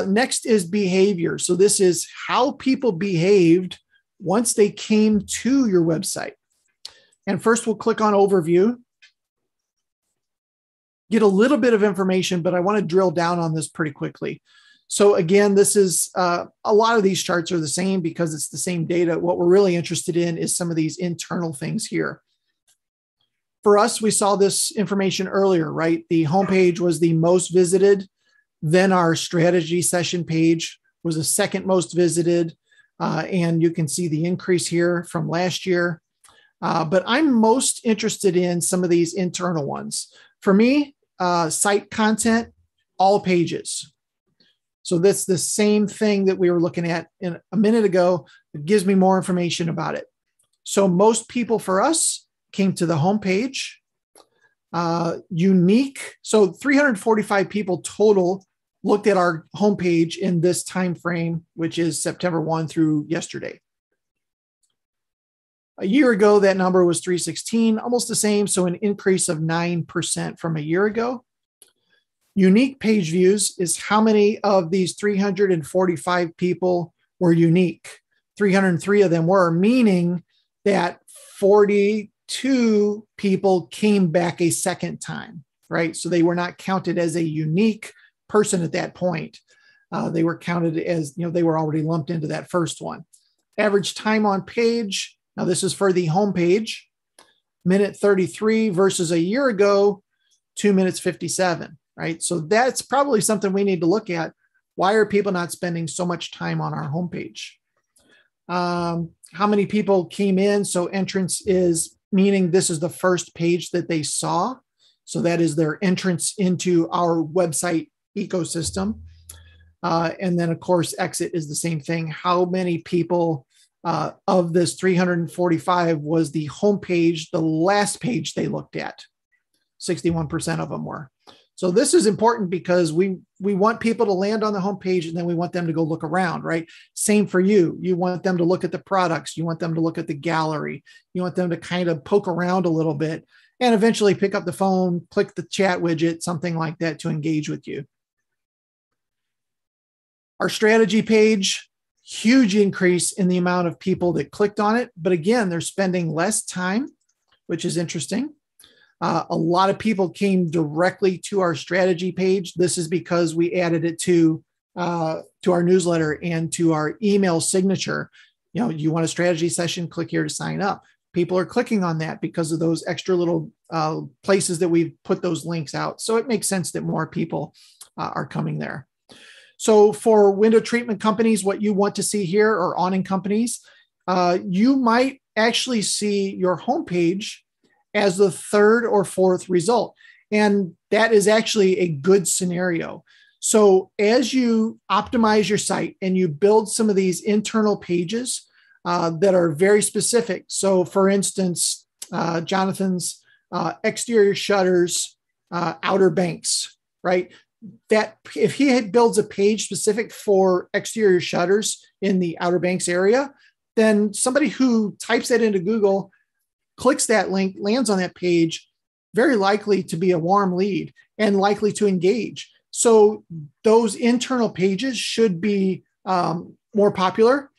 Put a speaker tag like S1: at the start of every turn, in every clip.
S1: Next is behavior. So this is how people behaved once they came to your website. And first we'll click on overview. Get a little bit of information, but I want to drill down on this pretty quickly. So again, this is a lot of these charts are the same because it's the same data. What we're really interested in is some of these internal things here. For us, we saw this information earlier, right? The homepage was the most visited. Then our strategy session page was the second most visited. And you can see the increase here from last year. But I'm most interested in some of these internal ones. For me, site content, all pages. So that's the same thing that we were looking at a minute ago. It gives me more information about it. So most people for us came to the homepage. Unique. So 345 people total looked at our homepage in this time frame, which is September 1 through yesterday. A year ago, that number was 316, almost the same. So an increase of 9% from a year ago. Unique page views is how many of these 345 people were unique. 303 of them were, meaning that 42 people came back a second time, right? So they were not counted as a unique person at that point. They were counted as, they were already lumped into that first one. Average time on page. Now this is for the home page, minute 33 versus a year ago, 2 minutes 57, right? So that's probably something we need to look at. Why are people not spending so much time on our homepage? How many people came in? So entrance is meaning this is the first page that they saw. So that is their entrance into our website ecosystem. And then of course, exit is the same thing. How many people of this 345 was the homepage, the last page they looked at? 61% of them were. So this is important because we want people to land on the homepage and then we want them to go look around, right? Same for you. You want them to look at the products. You want them to look at the gallery. You want them to kind of poke around a little bit and eventually pick up the phone, click the chat widget, something like that to engage with you. Our strategy page, huge increase in the amount of people that clicked on it. But again, they're spending less time, which is interesting. A lot of people came directly to our strategy page. This is because we added it to our newsletter and to our email signature. You want a strategy session, click here to sign up. People are clicking on that because of those extra little places that we've put those links out. So it makes sense that more people are coming there. So for window treatment companies, what you want to see here, or awning companies, you might actually see your homepage as the third or fourth result. And that is actually a good scenario. So as you optimize your site and you build some of these internal pages that are very specific. So for instance, Jonathan's exterior shutters, outer banks, right? That if he builds a page specific for exterior shutters in the Outer Banks area, then somebody who types that into Google, clicks that link, lands on that page, very likely to be a warm lead and likely to engage. So those internal pages should be more popular.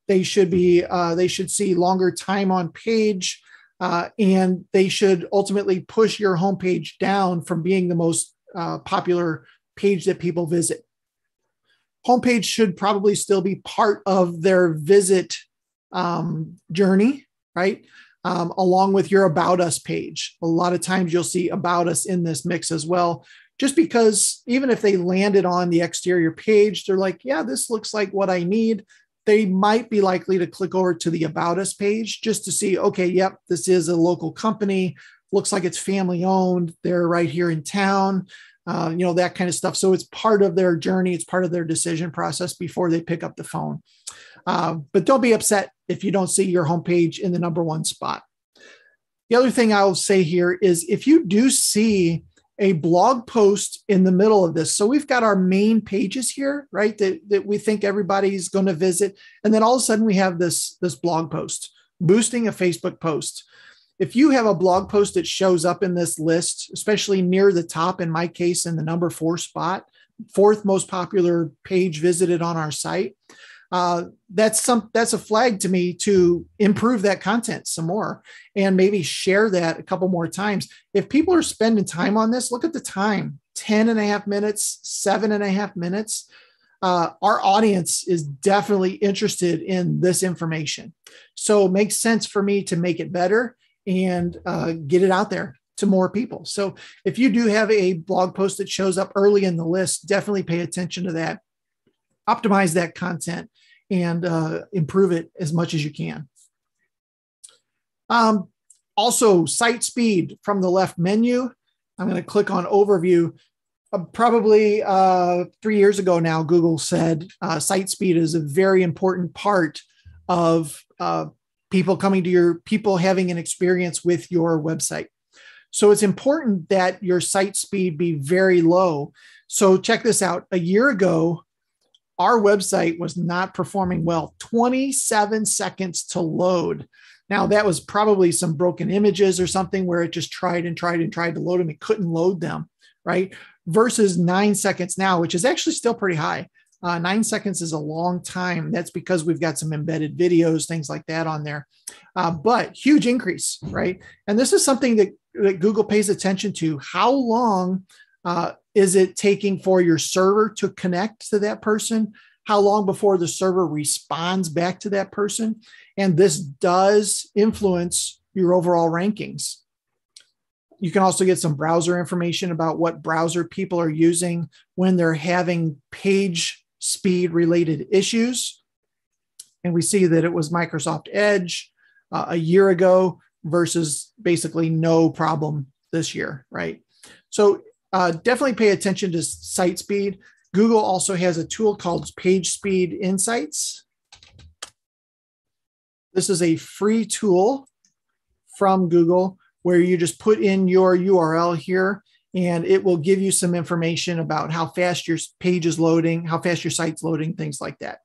S1: They should be, they should see longer time on page, and they should ultimately push your homepage down from being the most popular page that people visit. Homepage should probably still be part of their visit journey, right? Along with your About Us page. A lot of times you'll see About Us in this mix as well, just because even if they landed on the exterior page, they're like, yeah, this looks like what I need. They might be likely to click over to the About Us page just to see, okay, yep, this is a local company. Looks like it's family owned. They're right here in town, that kind of stuff. So it's part of their journey. It's part of their decision process before they pick up the phone. But don't be upset if you don't see your homepage in the number one spot. The other thing I'll say here is if you do see a blog post in the middle of this, so we've got our main pages here, right, that we think everybody's going to visit. And then all of a sudden we have this blog post, boosting a Facebook post. If you have a blog post that shows up in this list, especially near the top, in my case, in the number 4 spot, fourth most popular page visited on our site. That's a flag to me to improve that content some more and maybe share that a couple more times. If people are spending time on this, look at the time, 10.5 minutes, 7.5 minutes. Our audience is definitely interested in this information. So it makes sense for me to make it better and get it out there to more people. So if you do have a blog post that shows up early in the list, definitely pay attention to that. Optimize that content and improve it as much as you can. Also, site speed from the left menu. I'm going to click on overview. Probably 3 years ago now, Google said site speed is a very important part of people having an experience with your website. So it's important that your site speed be very low. So check this out. A year ago, our website was not performing well, 27 seconds to load. Now, that was probably some broken images or something where it just tried to load them. It couldn't load them, right? Versus 9 seconds now, which is actually still pretty high. 9 seconds is a long time. That's because we've got some embedded videos, things like that on there. But huge increase, right? And this is something that Google pays attention to. How long is it taking for your server to connect to that person? How long before the server responds back to that person? And this does influence your overall rankings. You can also get some browser information about what browser people are using when they're having page speed related issues. And we see that it was Microsoft Edge a year ago versus basically no problem this year, right? So definitely pay attention to site speed. Google also has a tool called Page Speed Insights. This is a free tool from Google where you just put in your URL here and it will give you some information about how fast your page is loading, how fast your site's loading, things like that.